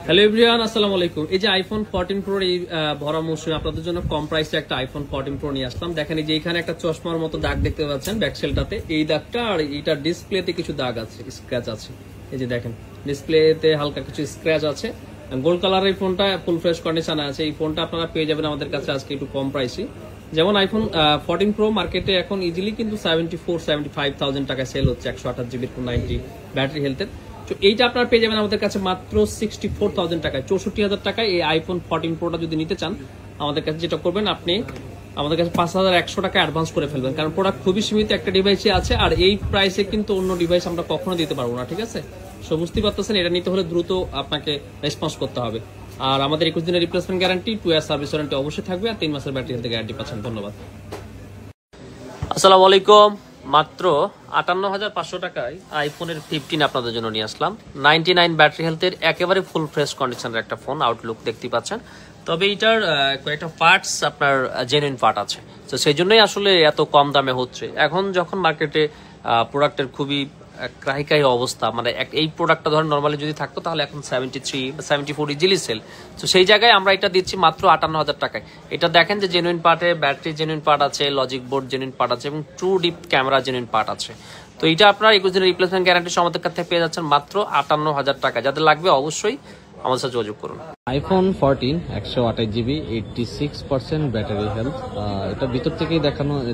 Hello everyone, আসসালামু আলাইকুম। এই যে আইফোন 14 প্রো এই ভরা মৌসুমে আপনাদের জন্য কম প্রাইসে একটা আইফোন 14 প্রো নিয়ে আসলাম। দেখেন এই যে এখানে একটা চশমার মতো দাগ দেখতে পাচ্ছেন ব্যাকসেলটাতে, এই দাগটা আর এইটার ডিসপ্লেতে কিছু দাগ আছে, স্ক্র্যাচ আছে। এই যে দেখেন ডিসপ্লেতে হালকা কিছু স্ক্র্যাচ আছে। গোল্ড কালারের ফোনটা ফুল ফ্রেশ কন্ডিশনে আছে। এই ফোনটা আপনারা পেয়ে যাবেন আমাদের কাছে আজকে একটু কম প্রাইসে। যেমন আইফোন 14 প্রো মার্কেটে এখন ইজিলি কিন্তু 74-75,000 টাকায় সেল হচ্ছে 128 জিবির 90 ব্যাটারি হেলথের। তো এইটা আপনারা পেয়ে যাবেন আমাদের কাছে মাত্র 64,000 টাকায়, 64,000 টাকায়। এই আইফোন 14 প্রোটা যদি নিতে চান আমাদের কাছে যেটা করবেন, আপনি আমাদের কাছে 5,100 টাকা অ্যাডভান্স করে ফেলবেন, কারণ প্রোডাক্ট খুবই সীমিত একটা ডিভাইসে আছে। আর এই প্রাইসে কিন্তু অন্য ডিভাইস আমরা কখনো দিতে পারবো না, ঠিক আছে? সো বুঝতেই পারতেছেন, এটা নিতে হলে দ্রুত আপনাকে রেসপন্স করতে হবে। আর আমাদের 21 দিনের replacement guarantee, 2 year service warranty অবশ্যই থাকবে, আর 3 মাসের ব্যাটারি হেলথ গ্যারান্টি পাচ্ছেন। ধন্যবাদ। আসসালামু আলাইকুম। মাত্র 58,500 টাকায় আইফোনের 15 আপনাদের জন্য নিয়ে আসলাম। 99 ব্যাটারি হেলথের একেবারে ফুল ফ্রেশ কন্ডিশনের একটা ফোন। আউটলুক দেখতে পাচ্ছেন, তবে এটার কয়েকটা পার্টস আপনার জেনুইন পার্ট আছে, তো সেই জন্যই আসলে এত কম দামে হচ্ছে। এখন যখন মার্কেটে প্রোডাক্টের খুবই ক্রাহিকাহি অবস্থা, মানে এই প্রোডাক্টটা ধরেন নর্মালি যদি থাকতো তাহলে এখন 73-74 ইজিলি সেল। তো সেই জায়গায় আমরা এটা দিচ্ছি মাত্র 58,000 টাকায়। এটা দেখেন যে জেনুইন পার্টে ব্যাটারি জেনুইন পার্ট আছে, লজিক বোর্ড জেনুইন পার্ট আছে এবং true deep camera genuine part আছে। তো এটা আপনার 21 দিনের রিপ্লেসমেন্ট গ্যারান্টি আমাদের কাছ থেকে পেয়ে যাচ্ছেন মাত্র 58,000 টাকা। যাদের লাগবে অবশ্যই আমাদের সাথে যোগাযোগ করুন। IPhone 14 128 GB 86% battery health. এটা ভিতর থেকেই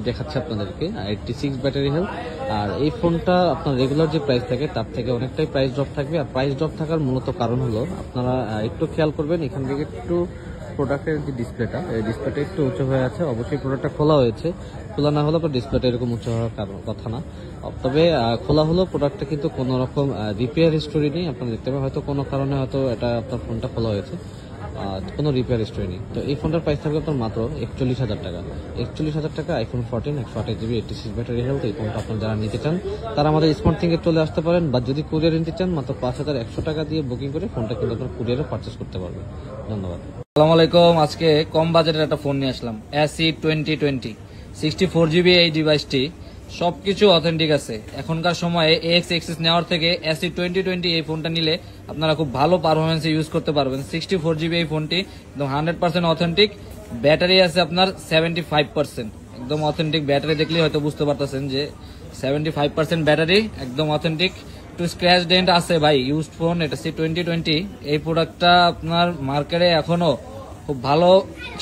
দেখাচ্ছে আপনাদেরকে 86 ব্যাটারি হেলথ। আর এই ফোনটা আপনার রেগুলার যে প্রাইস থাকে তার থেকে অনেকটাই প্রাইস ড্রপ থাকবে। আর প্রাইস ড্রপ থাকার মূলত কারণ হলো আপনারা একটু খেয়াল করবেন, এখান থেকে একটু প্রোডাক্টের যে ডিসপ্লেটা, এই ডিসপ্লেটা একটু উঁচু হয়ে আছে। অবশ্যই প্রোডাক্টটা খোলা হয়েছে, খোলা না হলে ডিসপ্লেটা এরকম উঁচু হওয়ার কথা না। তবে খোলা হলো প্রোডাক্টটা কিন্তু কোনো রকম রিপেয়ার হিস্টোরি নেই। আপনারা দেখতে পাবেন হয়তো কোনো কারণে হয়তো এটা আপনার ফোনটা খোলা হয়েছে, কোনো রিপেয়ার হিস্টোরি নেই। তো এই ফোনটার প্রাইস থাকবে আপনার মাত্র 41,000 টাকা। 41,000 টাকা আইফোন 14 128 জিবি 86 ব্যাটারি হেলথ। এই ফোনটা আপনারা যারা নিতে চান তারা আমাদের স্মার্ট থিংকে চলে আসতে পারেন, বা যদি কুরিয়ার নিতে চান মাত্র 5,100 টাকা দিয়ে বুকিং করে ফোনটা কিন্তু আপনার কুরিয়ারে পারচেস করতে পারবেন। ধন্যবাদ। আসসালামু আলাইকুম। আজকে কম বাজেটের একটা ফোন নিয়ে আসলাম, এসি 2020 64 জিবি। এই ডিভাইসটি সবকিছু অথেন্টিক আছে। এখনকার সময়ে এক্স এক্সিস নেওয়ার থেকে এসি 2020 এই ফোনটা নিলে আপনারা খুব ভালো পারফরমেন্সে ইউজ করতে পারবেন। 64 জিবি এই ফোনটি একদম 100% অথেন্টিক। ব্যাটারি আছে আপনার 75%, একদম অথেন্টিক। ব্যাটারি দেখলে হয়তো বুঝতে পারতেছেন যে 75% ব্যাটারি, একদম অথেন্টিক। একটু স্ক্র্যাচ ডেন্ট আছে ভাই, ইউজড ফোন। এটা সি 2020। এই প্রোডাক্টটা আপনার মার্কেটে এখনো খুব ভালো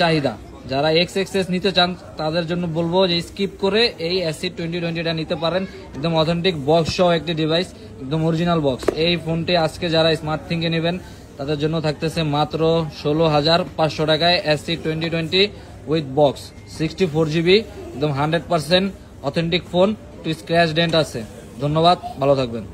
চাহিদা। যারা এক্স এক্সএস নিতে চান তাদের জন্য বলবো যে স্কিপ করে এই এসি 2020টা নিতে পারেন। একদম অথেন্টিক বক্স সহ একটি ডিভাইস, একদম অরিজিনাল বক্স। এই ফোনটি আজকে যারা স্মার্ট থিংকে নেবেন তাদের জন্য থাকতেছে মাত্র 16,500 টাকায় এসি 2020 উইথ বক্স, 64 জিবি, একদম 100% অথেন্টিক ফোন। একটু স্ক্র্যাচ ডেন্ট আছে। ধন্যবাদ, ভালো থাকবেন।